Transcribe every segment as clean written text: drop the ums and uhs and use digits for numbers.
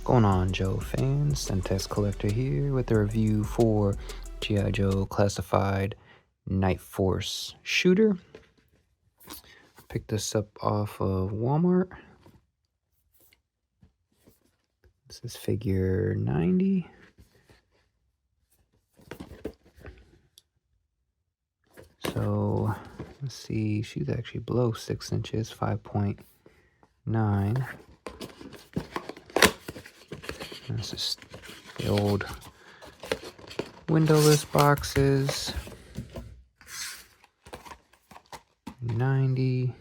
Going on, Joe fans? Syntax Collector here with a review for G.I. Joe Classified Night Force Shooter. Picked this up off of Walmart. This is figure 90. So, let's see, she's actually below 6 inches, 5.9. This is the old windowless boxes. 90.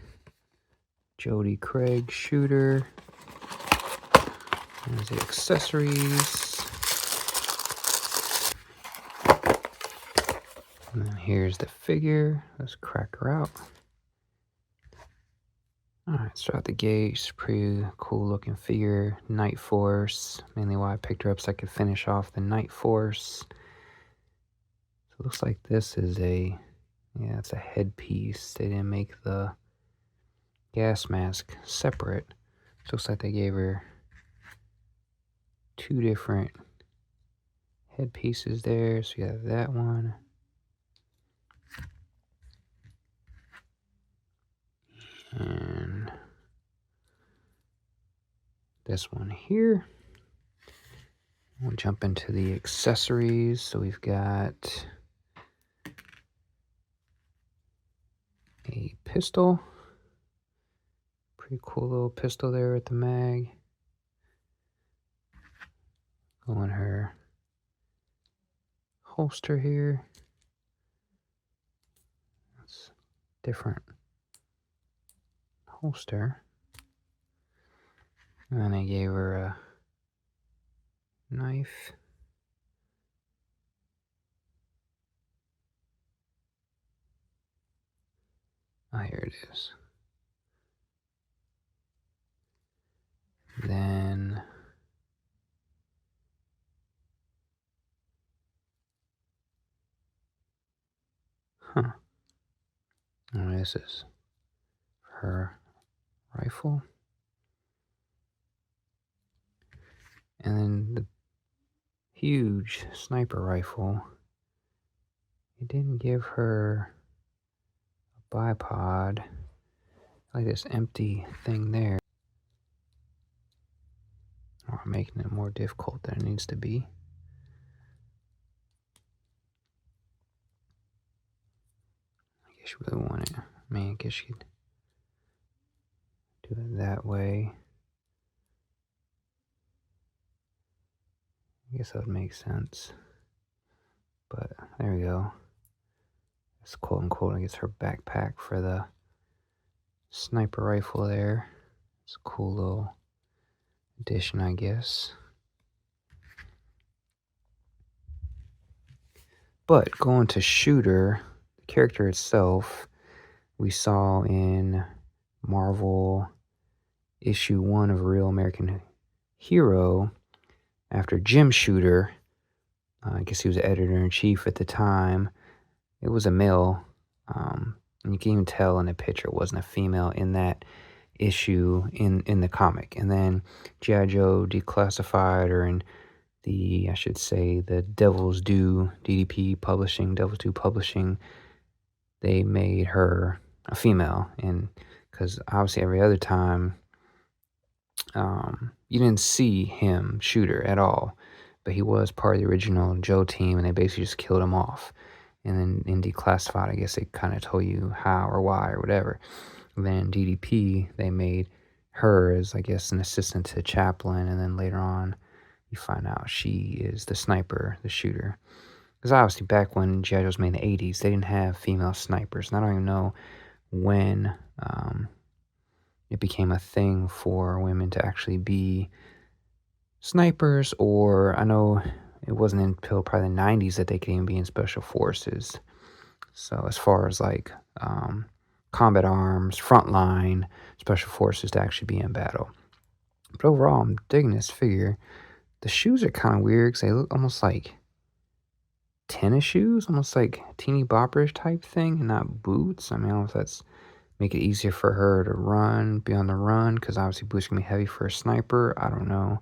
Jody Craig shooter. There's the accessories. And then here's the figure. Let's crack her out. Alright, start out the gate. She's a pretty cool looking figure. Night Force. Mainly why I picked her up so I could finish off the Night Force. So it looks like this is it's a headpiece. They didn't make the gas mask separate. So it looks like they gave her two different headpieces there. So you have that one. And this one here. We'll jump into the accessories. So we've got a pistol. Pretty cool little pistol there with the mag. Go in her holster here. That's different holster. And then I gave her a knife. Oh, here it is. Then oh, this is her rifle. And then the huge sniper rifle. It didn't give her a bipod. Like this empty thing there. Or making it more difficult than it needs to be. I guess you really want it. I mean, I guess you could do it that way. I guess that would make sense. But there we go. It's quote unquote, I guess, her backpack for the sniper rifle there. It's a cool little addition, I guess. But going to shooter, the character itself, we saw in Marvel issue 1 of Real American Hero, after Jim Shooter, I guess he was editor-in-chief at the time, it was a male, and you can even tell in the picture it wasn't a female in that issue in the comic. And then G.I. Joe Declassified, or in the, I should say, the Devil's Due, DDP Publishing, Devil's Due Publishing, they made her a female. And because obviously every other time, you didn't see him, Shooter, at all. But he was part of the original Joe team, and they basically just killed him off. And then in Declassified, I guess they kind of told you how or why or whatever. And then in DDP, they made her as, I guess, an assistant to Chaplin. And then later on, you find out she is the sniper, the shooter. Because obviously back when G.I. Joe was made in the 80s, they didn't have female snipers. And I don't even know when it became a thing for women to actually be snipers, or I know it wasn't until probably the 90s that they could even be in special forces. So as far as like combat arms, frontline, special forces to actually be in battle. But overall, I'm digging this figure. The shoes are kind of weird because they look almost like tennis shoes, almost like teeny bopperish type thing, and not boots. I mean, I don't know if that's make it easier for her to run, be on the run, because obviously boots can be heavy for a sniper. I don't know.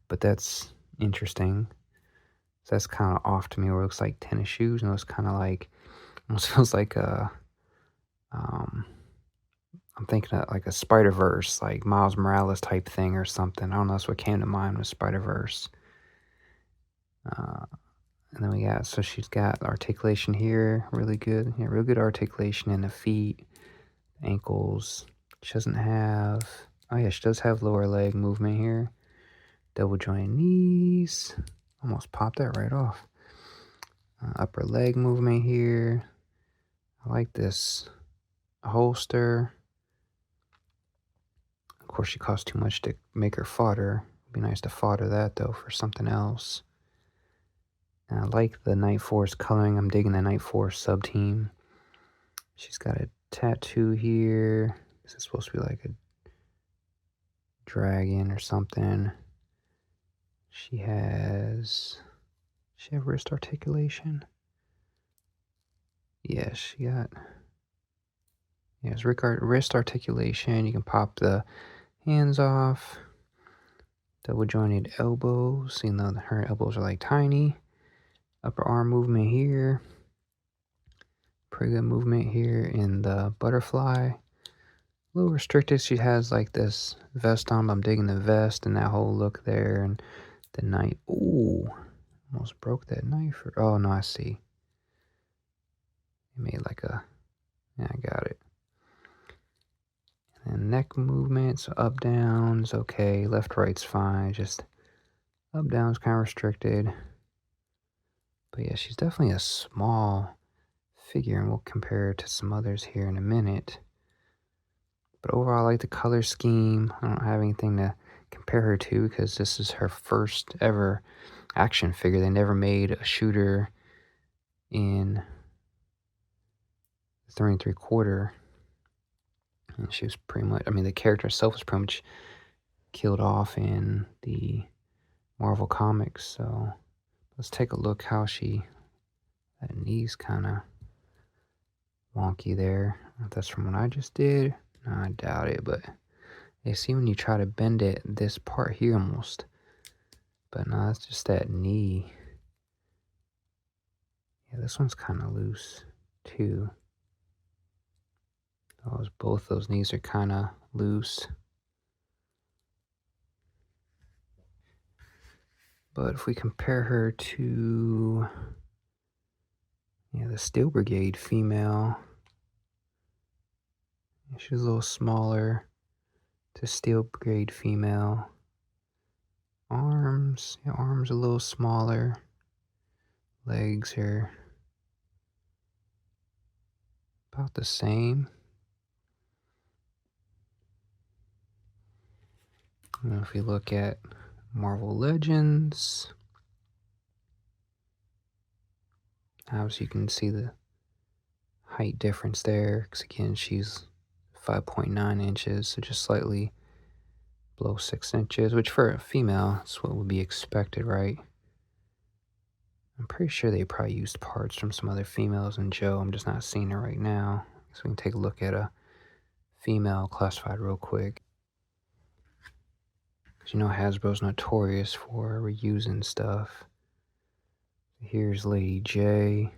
But that's interesting. So that's kind of off to me, where it looks like tennis shoes, and it was kind of like, almost feels like a, um, I'm thinking of like a Spider-Verse, like Miles Morales type thing or something. I don't know, that's what came to mind with Spider-Verse. Uh, and then we got, so she's got articulation here, really good. Yeah, real good articulation in the feet, ankles. She doesn't have, oh yeah, she does have lower leg movement here. Double jointed knees. Almost popped that right off. Upper leg movement here. I like this holster. Of course, she costs too much to make her fodder. It'd be nice to fodder that though for something else. And I like the Night Force coloring. I'm digging the Night Force sub team. She's got a tattoo here. This is supposed to be like a dragon or something. She has wrist articulation? Yes, she got, yes, wrist articulation. You can pop the hands off. Double jointed elbows, even though her elbows are like tiny. Upper arm movement here. Pretty good movement here in the butterfly. A little restricted. She has like this vest on, but I'm digging the vest and that whole look there. And the knife. Ooh, almost broke that knife. Oh no, I see. It made like a, yeah, I got it. And neck movement, so up, down is okay. Left, right's fine. Just up, down is kind of restricted. But yeah, she's definitely a small figure, and we'll compare her to some others here in a minute. But overall, I like the color scheme. I don't have anything to compare her to because this is her first ever action figure. They never made a shooter in 3 3/4. And she was pretty much, I mean, the character herself was pretty much killed off in the Marvel comics. So let's take a look how that knee's kind of wonky there. If that's from what I just did. No, I doubt it, but you see when you try to bend it, this part here almost. But no, it's just that knee. Yeah, this one's kind of loose too. Both those knees are kind of loose. But if we compare her to, yeah, the Steel Brigade female, she's a little smaller. To Steel Brigade female. Arms, yeah, arms a little smaller. Legs are about the same. And if we look at Marvel Legends, obviously you can see the height difference there, because again, she's 5.9 inches, so just slightly below 6 inches, which for a female, that's what would be expected, right? I'm pretty sure they probably used parts from some other females in Joe. I'm just not seeing it right now. So we can take a look at a female classified real quick. Because you know Hasbro's notorious for reusing stuff. Here's Lady J.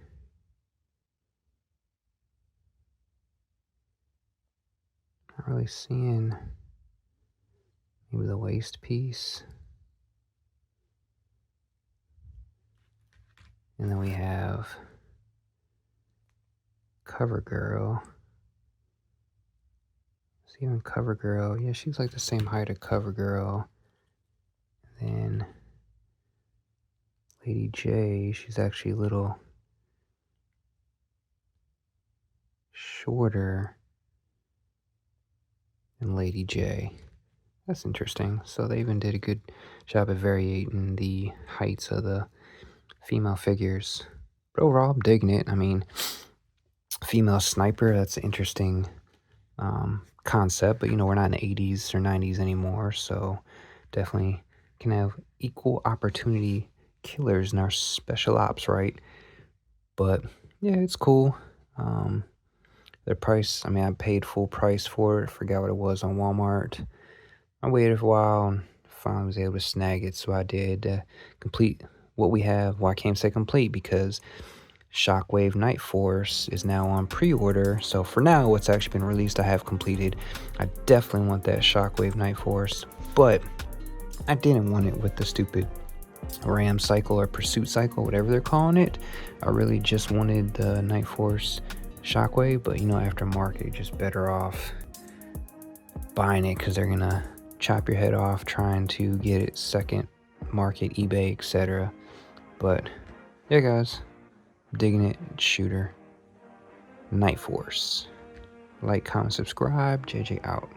Not really seeing maybe the waist piece. And then we have CoverGirl. See, even CoverGirl, yeah, she's like the same height as CoverGirl. And then Lady J, she's actually a little shorter than Lady J. That's interesting. So they even did a good job of varying the heights of the female figures. But overall, I'm digging it. I mean, female sniper, that's an interesting concept. But, you know, we're not in the 80s or 90s anymore. So definitely can have equal opportunity killers in our special ops, right? But, yeah, it's cool. The price, I mean, I paid full price for it. Forgot what it was on Walmart. I waited a while and finally was able to snag it, so I did complete what we have. Well, I can't say complete because Shockwave Night Force is now on pre-order. So for now, what's actually been released, I have completed. I definitely want that Shockwave Night Force, but I didn't want it with the stupid Ram cycle or pursuit cycle, whatever they're calling it. I really just wanted the Night Force Shockwave, but you know, aftermarket, just better off buying it because they're gonna chop your head off trying to get it second market, eBay, etc. But yeah, guys, digging it. Shooter Night Force. Like, comment, subscribe. JJ out.